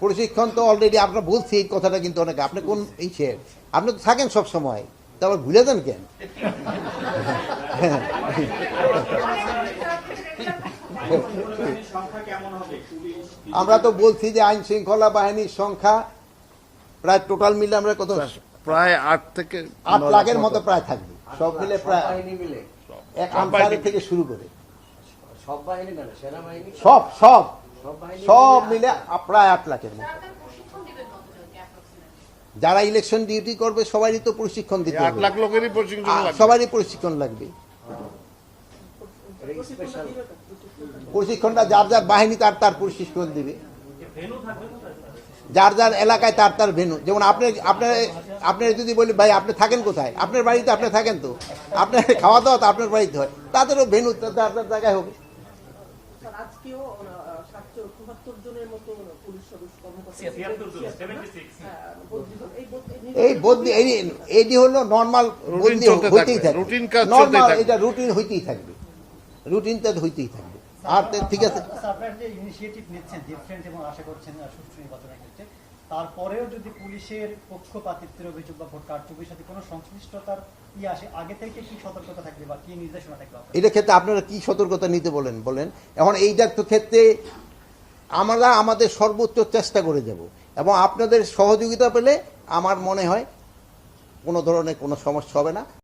প্রশিক্ষণ তো অলরেডি আপনার বলছি এই কথাটা, কিন্তু অনেকে আপনি কোন ইসের, আপনি তো থাকেন সব সময়, তো আবার ভুলে যান কেন? আমরা তো বলছি যে আইন শৃঙ্খলা বাহিনীর সংখ্যা প্রায় টোটাল মিলে আমরা কত, প্রায় 8 থেকে 8 লাখের মতো প্রায় থাকবে, সব মিলে প্রায় এক আনসারের থেকে শুরু করে সব সব সব মিলে প্রায় 8 লাখের মতো। যারা ইলেকশন ডিউটি করবে সবারই তো প্রশিক্ষণ দিতে 8 হবে, লাখ লোকেরই প্রশিক্ষণ লাগবে। সবারই প্রশিক্ষণ লাগবে। প্রশিক্ষণটা যার যার বাহিনী তার তার প্রশিক্ষণ দিবে, যার যার এলাকায় তার তার ভেন্যু। যেমন আপনি যদি বলি ভাই আপনি থাকেন কোথায়, আপনার বাড়িতে আপনি থাকেন, তো আপনার খাওয়া দাওয়া তো আপনার বাড়িতে হয়, তাদেরও ভেন্যু তার তার জায়গায় হবে। এই বদলি এটি হলো নর্মাল, বদলি হইতেই থাকবে, নর্মাল, এটা রুটিন হইতেই থাকবে, রুটিনটা হইতেই থাকবে। আর ঠিক আছে, আপনারা যে ইনিশিয়েটিভ নিচ্ছেন ডিফারেন্ট এবং আশা করছেন সুষ্ঠু নির্বাচনের ক্ষেত্রে, তারপরেও যদি পুলিশের পক্ষপাতিত্বের অভিযোগ বা ভোট কারচুপির সাথে কোনো সংশ্লিষ্টতার আসে, আগে থেকে কি সতর্কতা থাকবে বা কি নির্দেশনা থাকবে? এটার ক্ষেত্রে আপনারা কি সতর্কতা নিতে বলেন? এখন এইটার তো ক্ষেত্রে আমরা আমাদের সর্বোচ্চ চেষ্টা করে যাব, এবং আপনাদের সহযোগিতা পেলে আমার মনে হয় কোনো ধরনের কোনো সমস্যা হবে না।